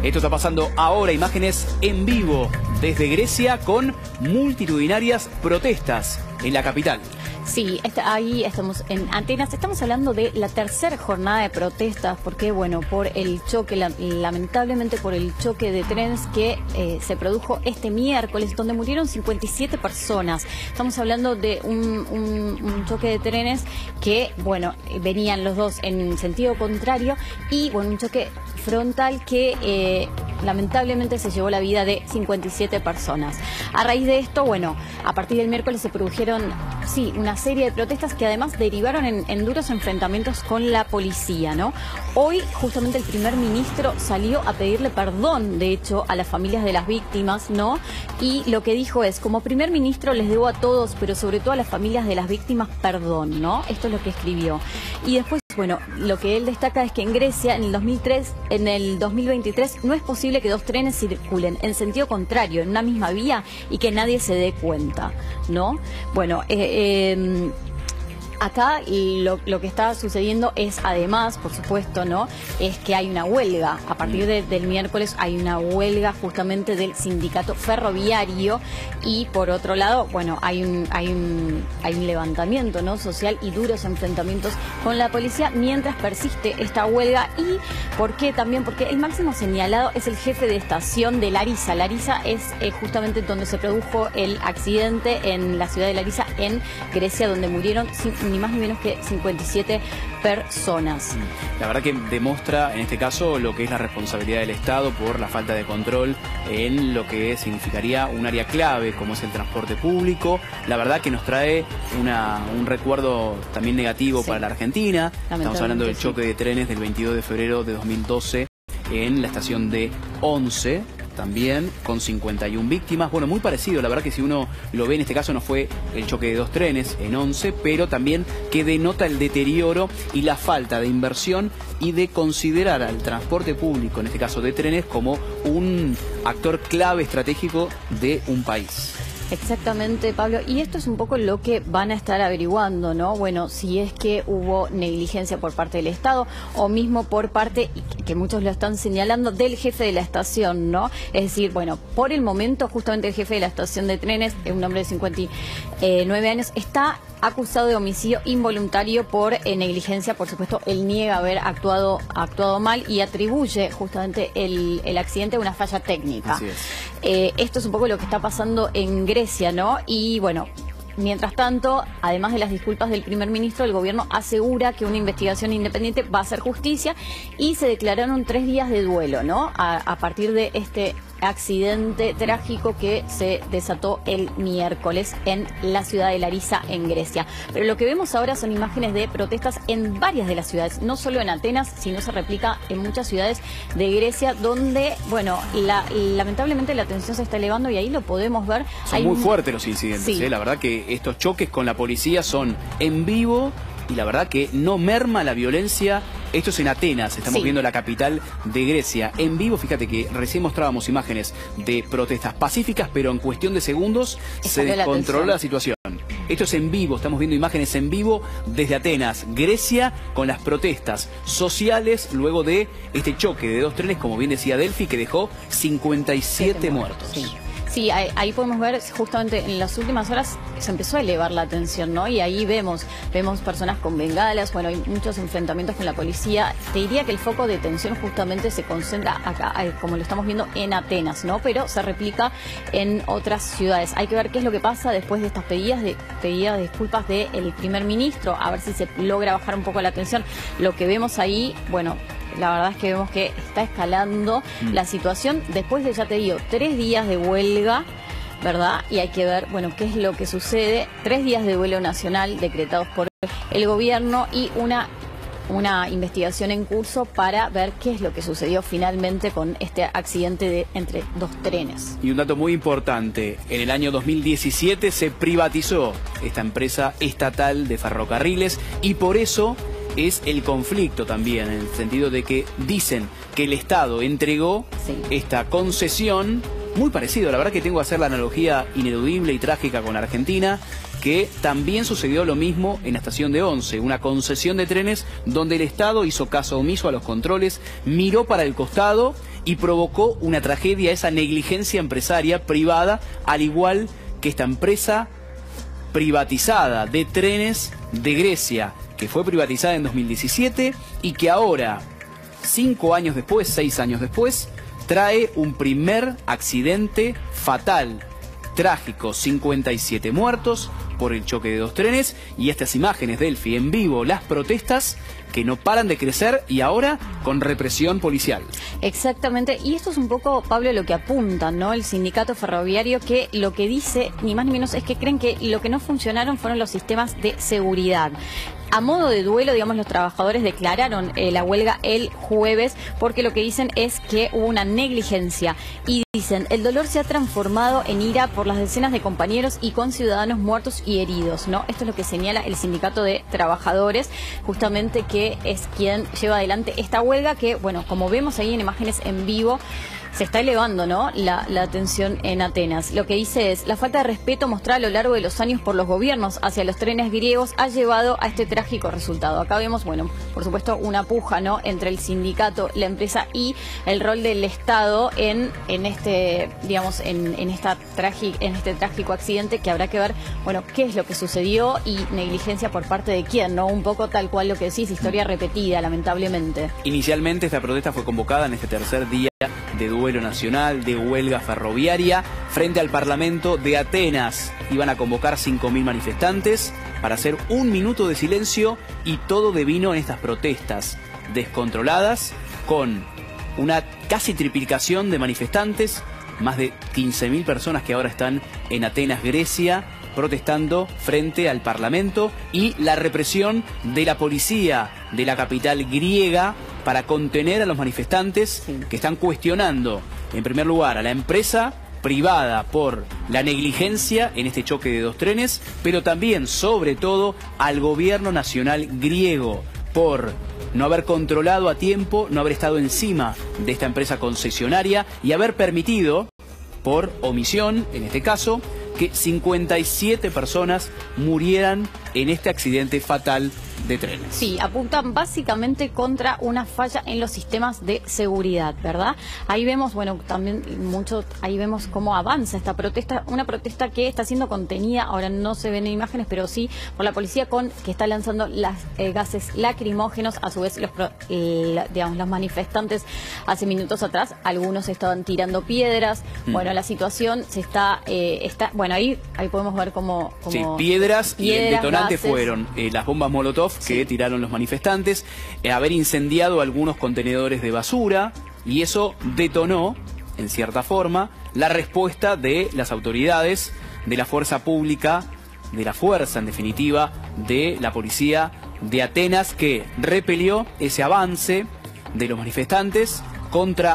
Esto está pasando ahora, imágenes en vivo desde Grecia con multitudinarias protestas en la capital. Sí, ahí estamos en Atenas. Estamos hablando de la tercera jornada de protestas, porque bueno, por el choque, lamentablemente por el choque de trenes que se produjo este miércoles, donde murieron 57 personas. Estamos hablando de un choque de trenes que, bueno, venían los dos en sentido contrario y, bueno, un choque frontal que lamentablemente se llevó la vida de 57 personas. A raíz de esto, bueno, a partir del miércoles se produjeron, sí, una serie de protestas que además derivaron en duros enfrentamientos con la policía, ¿no? Hoy, justamente, el primer ministro salió a pedirle perdón, de hecho, a las familias de las víctimas, ¿no? Y lo que dijo es: como primer ministro les debo a todos, pero sobre todo a las familias de las víctimas, perdón, ¿no? Esto es lo que escribió. Y después, bueno, lo que él destaca es que en Grecia, en el 2023, no es posible que dos trenes circulen en sentido contrario, en una misma vía, y que nadie se dé cuenta, ¿no? Bueno, acá lo que está sucediendo es, además, por supuesto, ¿no?, es que hay una huelga. A partir del miércoles hay una huelga justamente del sindicato ferroviario y, por otro lado, bueno, hay un levantamiento, ¿no?, social y duros enfrentamientos con la policía mientras persiste esta huelga. ¿Y por qué? También porque el máximo señalado es el jefe de estación de Larisa. Larisa es justamente donde se produjo el accidente, en la ciudad de Larisa, en Grecia, donde murieron ni más ni menos que 57 personas. La verdad que demuestra en este caso lo que es la responsabilidad del Estado por la falta de control en lo que significaría un área clave como es el transporte público. La verdad que nos trae un recuerdo también negativo, sí, para la Argentina. Estamos hablando del choque de trenes del 22 de febrero de 2012 en la estación de Once, también con 51 víctimas. Bueno, muy parecido, la verdad que si uno lo ve, en este caso no fue el choque de dos trenes en Once, pero también que denota el deterioro y la falta de inversión y de considerar al transporte público, en este caso de trenes, como un actor clave estratégico de un país. Exactamente, Pablo. Y esto es un poco lo que van a estar averiguando, ¿no? Bueno, si es que hubo negligencia por parte del Estado o mismo por parte, que muchos lo están señalando, del jefe de la estación, ¿no? Es decir, bueno, por el momento justamente el jefe de la estación de trenes, un hombre de 59 años, está acusado de homicidio involuntario por negligencia. Por supuesto, él niega haber actuado mal y atribuye justamente el accidente a una falla técnica. Así es. Esto es un poco lo que está pasando en Grecia, ¿no? Y bueno, mientras tanto, además de las disculpas del primer ministro, el gobierno asegura que una investigación independiente va a hacer justicia y se declararon 3 días de duelo, ¿no? A partir de este accidente trágico que se desató el miércoles en la ciudad de Larisa, en Grecia. Pero lo que vemos ahora son imágenes de protestas en varias de las ciudades, no solo en Atenas, sino se replica en muchas ciudades de Grecia, donde, bueno, lamentablemente la tensión se está elevando y ahí lo podemos ver. Son muy fuertes los incidentes, sí. La verdad que estos choques con la policía son en vivo y la verdad que no merma la violencia. Esto es en Atenas, estamos viendo la capital de Grecia. En vivo, fíjate que recién mostrábamos imágenes de protestas pacíficas, pero en cuestión de segundos se descontroló la situación. Esto es en vivo, estamos viendo imágenes en vivo desde Atenas, Grecia, con las protestas sociales luego de este choque de dos trenes, como bien decía Delphi, que dejó 57 muertos. Sí. Sí, ahí podemos ver justamente en las últimas horas se empezó a elevar la tensión, ¿no? Y ahí vemos personas con bengalas, bueno, hay muchos enfrentamientos con la policía. Te diría que el foco de tensión justamente se concentra acá, como lo estamos viendo en Atenas, ¿no? Pero se replica en otras ciudades. Hay que ver qué es lo que pasa después de estas pedidas de disculpas del primer ministro, a ver si se logra bajar un poco la tensión. Lo que vemos ahí, bueno, la verdad es que vemos que está escalando la situación después de, ya te digo, 3 días de huelga, ¿verdad? Y hay que ver, bueno, qué es lo que sucede. 3 días de duelo nacional decretados por el gobierno y una investigación en curso para ver qué es lo que sucedió finalmente con este accidente entre dos trenes. Y un dato muy importante, en el año 2017 se privatizó esta empresa estatal de ferrocarriles y por eso es el conflicto también, en el sentido de que dicen que el Estado entregó esta concesión muy parecido. La verdad que tengo que hacer la analogía ineludible y trágica con Argentina, que también sucedió lo mismo en la estación de Once, una concesión de trenes donde el Estado hizo caso omiso a los controles, miró para el costado y provocó una tragedia, esa negligencia empresaria privada, al igual que esta empresa privatizada de trenes de Grecia, que fue privatizada en 2017 y que ahora, 6 años después, trae un primer accidente fatal, trágico, 57 muertos por el choque de 2 trenes, y estas imágenes, Delphi, en vivo, las protestas que no paran de crecer y ahora con represión policial. Exactamente, y esto es un poco, Pablo, lo que apunta, ¿no? El sindicato ferroviario, que lo que dice, ni más ni menos, es que creen que lo que no funcionaron fueron los sistemas de seguridad. A modo de duelo, digamos, los trabajadores declararon la huelga el jueves, porque lo que dicen es que hubo una negligencia. Y dicen, el dolor se ha transformado en ira por las decenas de compañeros y conciudadanos muertos y heridos, ¿no? Esto es lo que señala el sindicato de trabajadores, justamente, que es quien lleva adelante esta huelga, que, bueno, como vemos ahí en imágenes en vivo, se está elevando, ¿no?, la tensión en Atenas. Lo que dice es, la falta de respeto mostrada a lo largo de los años por los gobiernos hacia los trenes griegos ha llevado a este trágico resultado. Acá vemos, bueno, por supuesto, una puja, ¿no?, entre el sindicato, la empresa y el rol del Estado en este, digamos, en este trágico accidente, que habrá que ver, bueno, qué es lo que sucedió y negligencia por parte de quién, ¿no? Un poco tal cual lo que decís, historia repetida, lamentablemente. Inicialmente esta protesta fue convocada en este tercer día de duelo nacional, de huelga ferroviaria, frente al Parlamento de Atenas. Iban a convocar 5.000 manifestantes para hacer 1 minuto de silencio, y todo devino en estas protestas descontroladas, con una casi triplicación de manifestantes, más de 15.000 personas que ahora están en Atenas, Grecia, protestando frente al Parlamento, y la represión de la policía de la capital griega para contener a los manifestantes que están cuestionando, en primer lugar, a la empresa privada por la negligencia en este choque de 2 trenes, pero también, sobre todo, al gobierno nacional griego por no haber controlado a tiempo, no haber estado encima de esta empresa concesionaria y haber permitido, por omisión en este caso, que 57 personas murieran en este accidente fatal de trenes. Sí, apuntan básicamente contra una falla en los sistemas de seguridad, ¿verdad? Ahí vemos, bueno, también ahí vemos cómo avanza esta protesta, una protesta que está siendo contenida, ahora no se ven imágenes, pero sí por la policía, que está lanzando gases lacrimógenos. A su vez, los manifestantes hace minutos atrás, algunos estaban tirando piedras. Bueno, la situación se está, bueno, ahí podemos ver cómo sí, piedras, y el detonante gases. Fueron las bombas Molotov que tiraron los manifestantes, haber incendiado algunos contenedores de basura, y eso detonó, en cierta forma, la respuesta de las autoridades, de la fuerza pública, de la fuerza, en definitiva, de la policía de Atenas, que repelió ese avance de los manifestantes,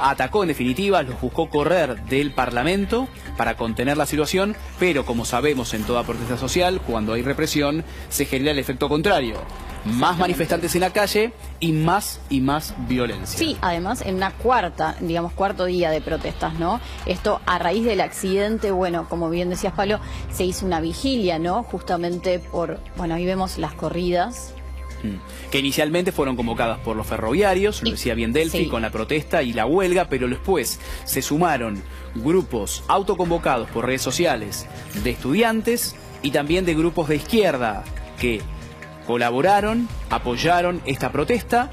atacó en definitiva, los buscó correr del Parlamento para contener la situación, pero como sabemos en toda protesta social, cuando hay represión, se genera el efecto contrario. Más manifestantes en la calle y más violencia. Sí, además en una cuarto día de protestas, ¿no? Esto a raíz del accidente, bueno, como bien decías, Pablo, se hizo una vigilia, ¿no? Justamente bueno, ahí vemos las corridas. Que inicialmente fueron convocadas por los ferroviarios, lo decía bien Delphi, con la protesta y la huelga, pero después se sumaron grupos autoconvocados por redes sociales de estudiantes y también de grupos de izquierda que colaboraron, apoyaron esta protesta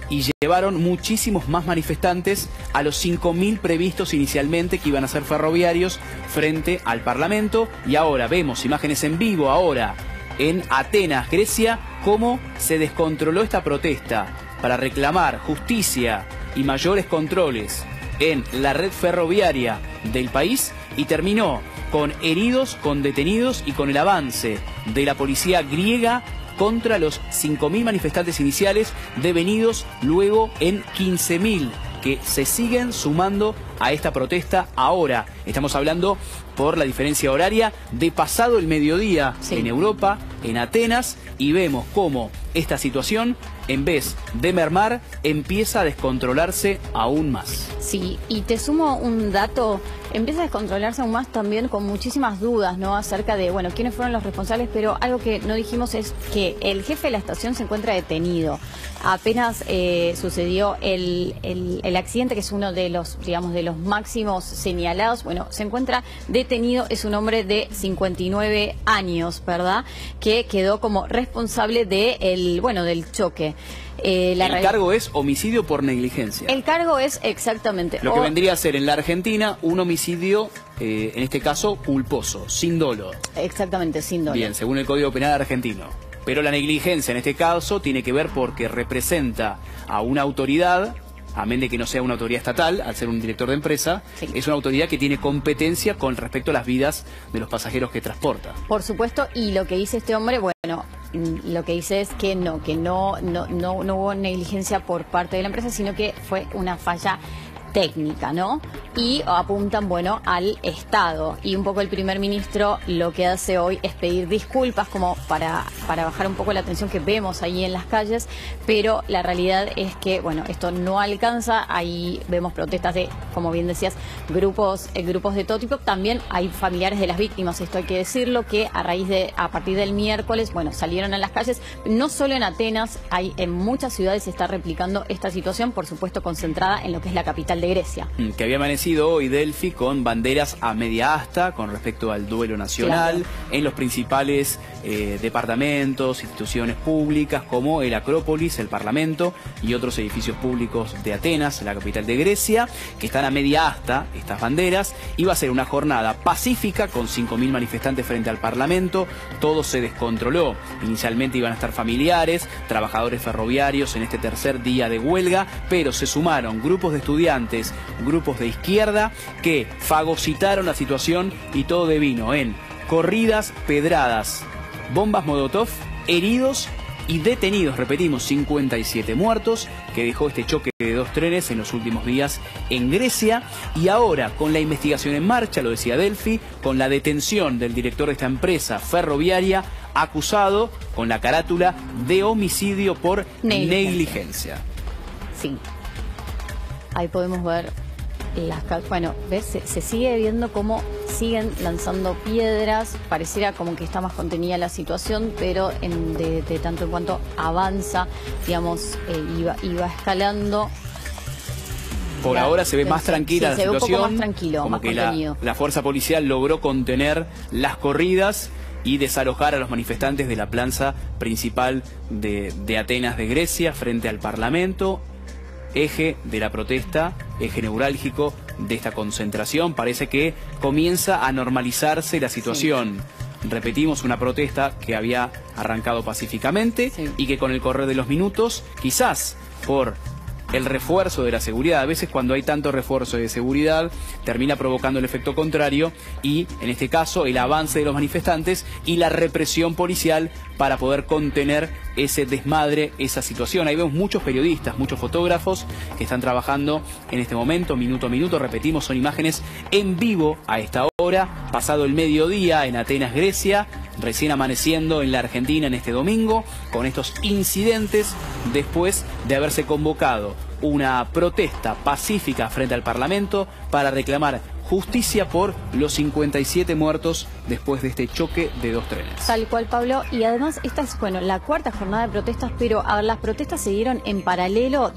y llevaron muchísimos más manifestantes a los 5.000 previstos inicialmente, que iban a ser ferroviarios, frente al Parlamento. Y ahora vemos imágenes en vivo ahora en Atenas, Grecia, cómo se descontroló esta protesta para reclamar justicia y mayores controles en la red ferroviaria del país, y terminó con heridos, con detenidos y con el avance de la policía griega contra los 5.000 manifestantes iniciales, devenidos luego en 15.000, que se siguen sumando a esta protesta ahora. Estamos hablando, por la diferencia horaria, de pasado el mediodía en Europa, en Atenas, y vemos cómo esta situación, en vez de mermar, empieza a descontrolarse aún más. Sí, y te sumo un dato, empieza a descontrolarse aún más también con muchísimas dudas, ¿no? Acerca de, bueno, quiénes fueron los responsables, pero algo que no dijimos es que el jefe de la estación se encuentra detenido. Apenas sucedió el accidente, que es uno de los, digamos, de los máximos señalados, bueno, se encuentra detenido, es un hombre de 59 años, ¿verdad? Que quedó como responsable del choque. El cargo es homicidio por negligencia. El cargo es exactamente... Lo que vendría a ser en la Argentina un homicidio, en este caso, culposo, sin dolo. Exactamente, sin dolo. Bien, según el Código Penal argentino. Pero la negligencia en este caso tiene que ver porque representa a una autoridad, amén de que no sea una autoridad estatal, al ser un director de empresa, sí, es una autoridad que tiene competencia con respecto a las vidas de los pasajeros que transporta. Por supuesto, y lo que dice este hombre, bueno, lo que dice es que no hubo negligencia por parte de la empresa, sino que fue una falla técnica, ¿no? Y apuntan, bueno, al Estado. Y un poco el primer ministro lo que hace hoy es pedir disculpas como para bajar un poco la tensión que vemos ahí en las calles, pero la realidad es que, bueno, esto no alcanza. Ahí vemos protestas de, como bien decías, grupos de todo tipo. También hay familiares de las víctimas, esto hay que decirlo, que a partir del miércoles, bueno, salieron a las calles. No solo en Atenas, en muchas ciudades se está replicando esta situación, por supuesto concentrada en lo que es la capital de Grecia. Que había amanecido hoy Delphi con banderas a media asta con respecto al duelo nacional, claro, en los principales departamentos, instituciones públicas como el Acrópolis, el Parlamento y otros edificios públicos de Atenas, la capital de Grecia, que están a media asta estas banderas. Iba a ser una jornada pacífica con 5.000 manifestantes frente al Parlamento. Todo se descontroló. Inicialmente iban a estar familiares, trabajadores ferroviarios en este tercer día de huelga, pero se sumaron grupos de estudiantes, grupos de izquierda que fagocitaron la situación y todo devino en corridas, pedradas, bombas molotov, heridos y detenidos, repetimos, 57 muertos que dejó este choque de dos trenes en los últimos días en Grecia. Y ahora, con la investigación en marcha, lo decía Delphi, con la detención del director de esta empresa ferroviaria, acusado con la carátula de homicidio por negligencia. Sí. Ahí podemos ver bueno, ¿ves? Se sigue viendo cómo siguen lanzando piedras. Pareciera como que está más contenida la situación, pero de tanto en cuanto avanza, digamos, iba escalando. Por ahora se ve más tranquila la situación. Se ve un poco más tranquilo, como más que contenido. La fuerza policial logró contener las corridas y desalojar a los manifestantes de la plaza principal de Atenas de Grecia frente al Parlamento. Eje de la protesta, eje neurálgico de esta concentración. Parece que comienza a normalizarse la situación. Sí. Repetimos, una protesta que había arrancado pacíficamente, sí, y que con el correr de los minutos, quizás por el refuerzo de la seguridad, a veces cuando hay tanto refuerzo de seguridad termina provocando el efecto contrario, y en este caso el avance de los manifestantes y la represión policial para poder contener ese desmadre, esa situación. Ahí vemos muchos periodistas, muchos fotógrafos que están trabajando en este momento, minuto a minuto. Repetimos, son imágenes en vivo a esta hora, pasado el mediodía en Atenas, Grecia, recién amaneciendo en la Argentina en este domingo, con estos incidentes después de haberse convocado una protesta pacífica frente al Parlamento para reclamar justicia por los 57 muertos después de este choque de dos trenes. Tal cual, Pablo. Y además esta es, bueno, la cuarta jornada de protestas, pero a ver, las protestas se dieron en paralelo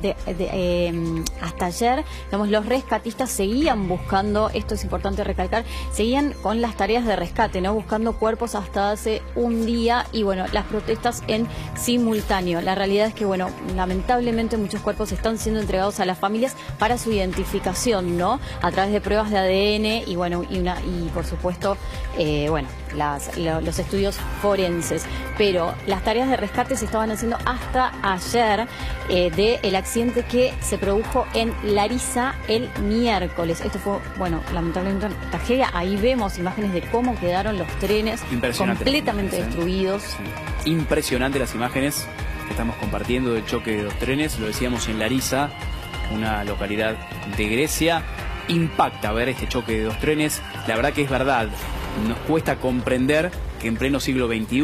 hasta ayer. Digamos, los rescatistas seguían buscando, esto es importante recalcar, seguían con las tareas de rescate, ¿no? Buscando cuerpos hasta hace un día, y bueno, las protestas en simultáneo. La realidad es que, bueno, lamentablemente muchos cuerpos están siendo entregados a las familias para su identificación, ¿no? A través de pruebas de ADN y bueno, y por supuesto, los estudios forenses. Pero las tareas de rescate se estaban haciendo hasta ayer del accidente que se produjo en Larisa el miércoles. Esto fue, bueno, lamentablemente una tragedia. Ahí vemos imágenes de cómo quedaron los trenes completamente destruidos. Sí. Impresionante las imágenes que estamos compartiendo del choque de dos trenes. Lo decíamos en Larisa, una localidad de Grecia. Impacta ver este choque de dos trenes. La verdad que es verdad, nos cuesta comprender que en pleno siglo XXI,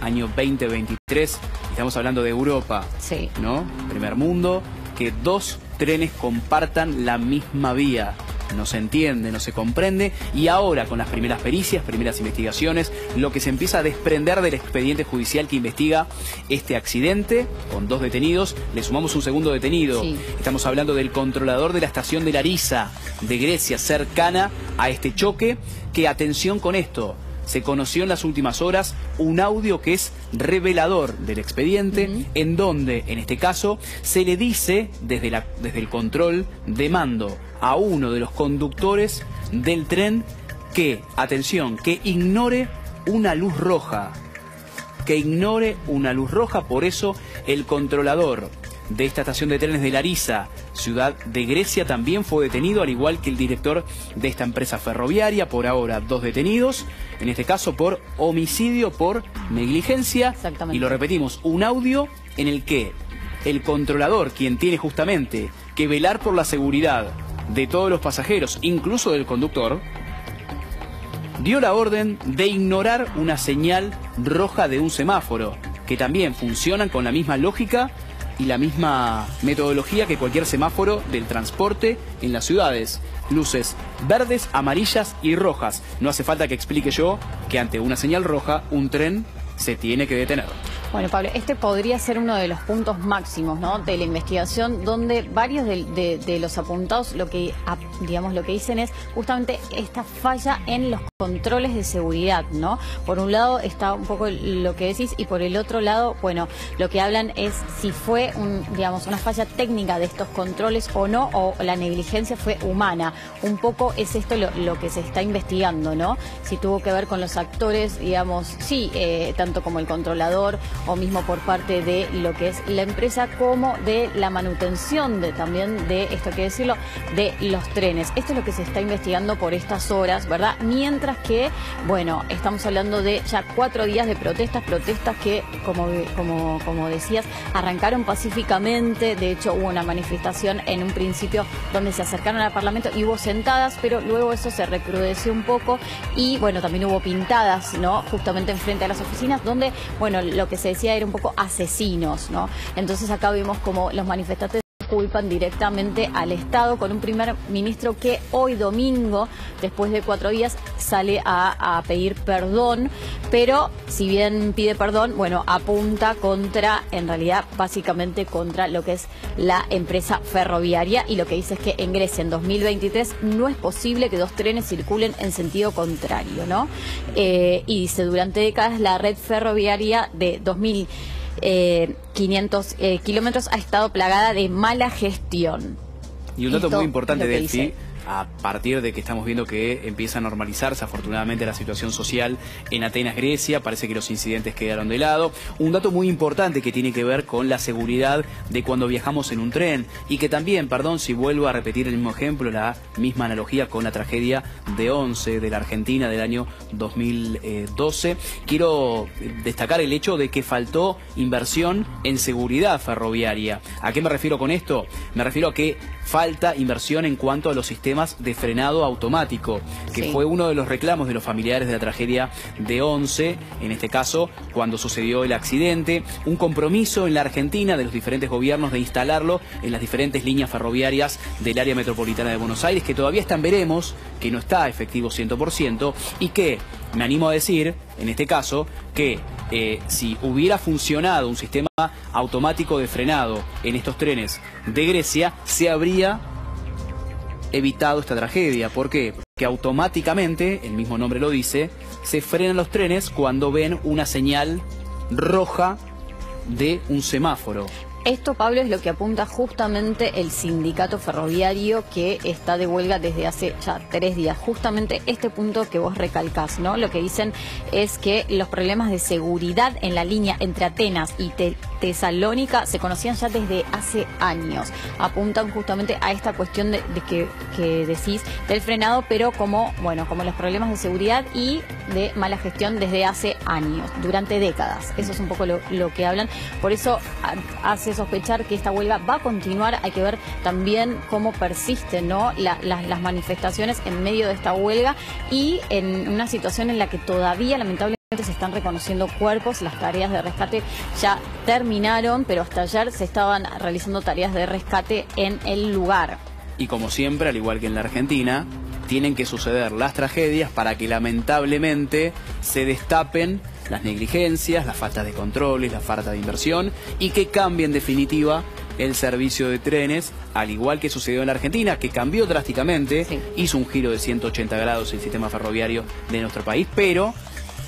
año 2023, estamos hablando de Europa, sí, ¿no? Primer mundo, que dos trenes compartan la misma vía. No se entiende, no se comprende, y ahora con las primeras pericias, primeras investigaciones, lo que se empieza a desprender del expediente judicial que investiga este accidente, con 2 detenidos, le sumamos un segundo detenido. Sí. Estamos hablando del controlador de la estación de Larissa, de Grecia, cercana a este choque, que atención con esto, se conoció en las últimas horas un audio que es revelador del expediente, en donde, en este caso, se le dice desde el control de mando a uno de los conductores del tren que, atención, que ignore una luz roja. Que ignore una luz roja, por eso el controlador de esta estación de trenes de Larissa, ciudad de Grecia, también fue detenido, al igual que el director de esta empresa ferroviaria. Por ahora 2 detenidos, en este caso por homicidio por negligencia. Exactamente. Y lo repetimos, un audio en el que el controlador, quien tiene justamente que velar por la seguridad de todos los pasajeros, incluso del conductor, dio la orden de ignorar una señal roja de un semáforo, que también funcionan con la misma lógica y la misma metodología que cualquier semáforo del transporte en las ciudades. Luces verdes, amarillas y rojas. No hace falta que explique yo que ante una señal roja un tren se tiene que detener. Bueno, Pablo, este podría ser uno de los puntos máximos, ¿no?, de la investigación, donde varios de los apuntados lo que dicen es justamente esta falla en los controles de seguridad, ¿no? Por un lado está un poco lo que decís, y por el otro lado, bueno, lo que hablan es si fue una falla técnica de estos controles o no, o la negligencia fue humana. Un poco es esto lo que se está investigando, ¿no? Si tuvo que ver con los actores, digamos, sí, tanto como el controlador, o mismo por parte de lo que es la empresa, como de la manutención también de, esto hay que decirlo, de los trenes. Esto es lo que se está investigando por estas horas, ¿verdad? Mientras que, bueno, estamos hablando de ya 4 días de protestas que, como decías, arrancaron pacíficamente. De hecho, hubo una manifestación en un principio donde se acercaron al Parlamento y hubo sentadas, pero luego eso se recrudeció un poco y, bueno, también hubo pintadas, ¿no?, justamente enfrente a las oficinas, donde, bueno, lo que se decía era un poco asesinos, ¿no? Entonces acá vimos como los manifestantes culpan directamente al Estado, con un primer ministro que hoy domingo, después de 4 días, sale a pedir perdón, pero si bien pide perdón, bueno, apunta contra, en realidad, básicamente contra lo que es la empresa ferroviaria, y lo que dice es que en Grecia en 2023 no es posible que 2 trenes circulen en sentido contrario, ¿no? Y dice, durante décadas la red ferroviaria de 2.500 kilómetros ha estado plagada de mala gestión. Y un dato muy importante, Delphi, a partir de que estamos viendo que empieza a normalizarse afortunadamente la situación social en Atenas, Grecia, parece que los incidentes quedaron de lado. Un dato muy importante que tiene que ver con la seguridad de cuando viajamos en un tren, y que también, perdón si vuelvo a repetir el mismo ejemplo, la misma analogía con la tragedia de Once de la Argentina del año 2012, quiero destacar el hecho de que faltó inversión en seguridad ferroviaria. ¿A qué me refiero con esto? Me refiero a que falta inversión en cuanto a los sistemas de frenado automático, que fue uno de los reclamos de los familiares de la tragedia de Once, en este caso, cuando sucedió el accidente. Un compromiso en la Argentina de los diferentes gobiernos de instalarlo en las diferentes líneas ferroviarias del área metropolitana de Buenos Aires, que todavía está en veremos, que no está efectivo 100%, y que, me animo a decir, en este caso, que si hubiera funcionado un sistema automático de frenado en estos trenes de Grecia, se habría evitado esta tragedia. ¿Por qué? Porque automáticamente, el mismo nombre lo dice, se frenan los trenes cuando ven una señal roja de un semáforo. Esto, Pablo, es lo que apunta justamente el sindicato ferroviario, que está de huelga desde hace ya 3 días. Justamente este punto que vos recalcás, ¿no? Lo que dicen es que los problemas de seguridad en la línea entre Atenas y Tesalónica se conocían ya desde hace años. Apuntan justamente a esta cuestión de que decís del frenado, pero como los problemas de seguridad y de mala gestión desde hace años, durante décadas. Eso es un poco lo que hablan. Por eso hace sospechar que esta huelga va a continuar. Hay que ver también cómo persisten, ¿no?, las manifestaciones en medio de esta huelga, y en una situación en la que todavía, lamentablemente, Se están reconociendo cuerpos, las tareas de rescate ya terminaron, pero hasta ayer se estaban realizando tareas de rescate en el lugar. Y como siempre, al igual que en la Argentina, tienen que suceder las tragedias para que lamentablemente se destapen las negligencias, las faltas de controles, la falta de inversión y que cambie en definitiva el servicio de trenes, al igual que sucedió en la Argentina, que cambió drásticamente, sí. Hizo un giro de 180 grados el sistema ferroviario de nuestro país, pero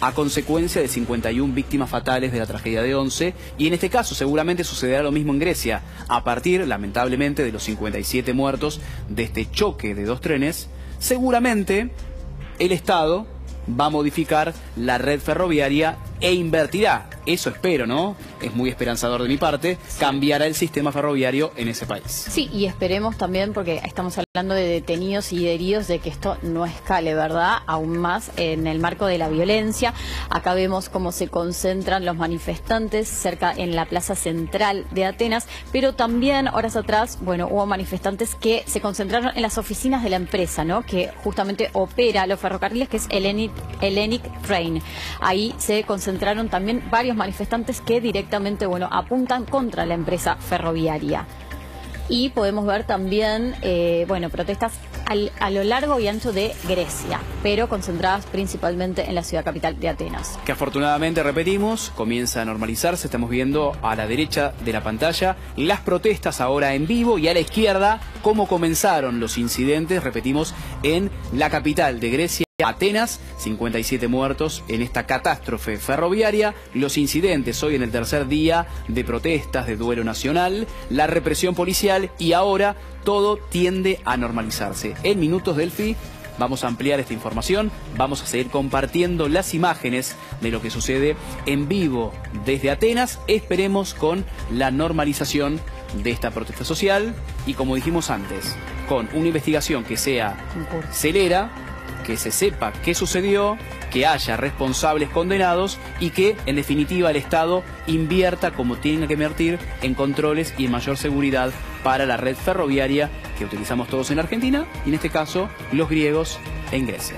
a consecuencia de 51 víctimas fatales de la tragedia de Once, y en este caso seguramente sucederá lo mismo en Grecia, a partir, lamentablemente, de los 57 muertos de este choque de dos trenes. Seguramente el Estado va a modificar la red ferroviaria e invertirá, eso espero, ¿no? Es muy esperanzador de mi parte, cambiará el sistema ferroviario en ese país. Sí, y esperemos también, porque estamos hablando de detenidos y de heridos, de que esto no escale, ¿verdad? Aún más en el marco de la violencia. Acá vemos cómo se concentran los manifestantes cerca en la plaza central de Atenas, pero también horas atrás, bueno, hubo manifestantes que se concentraron en las oficinas de la empresa, ¿no? Que justamente opera los ferrocarriles, que es Hellenic Train. Ahí se concentraron también varios manifestantes que directamente, bueno, apuntan contra la empresa ferroviaria. Y podemos ver también, bueno, protestas a lo largo y ancho de Grecia, pero concentradas principalmente en la ciudad capital de Atenas. Que afortunadamente, repetimos, comienza a normalizarse. Estamos viendo a la derecha de la pantalla las protestas ahora en vivo y a la izquierda cómo comenzaron los incidentes, repetimos, en la capital de Grecia, Atenas. 57 muertos en esta catástrofe ferroviaria, los incidentes hoy en el tercer día de protestas, de duelo nacional, la represión policial y ahora todo tiende a normalizarse. En minutos, Delphi, vamos a ampliar esta información, vamos a seguir compartiendo las imágenes de lo que sucede en vivo desde Atenas, esperemos con la normalización de esta protesta social y, como dijimos antes, con una investigación que sea celera, que se sepa qué sucedió, que haya responsables condenados y que, en definitiva, el Estado invierta como tiene que invertir en controles y en mayor seguridad para la red ferroviaria que utilizamos todos en Argentina y, en este caso, los griegos en Grecia.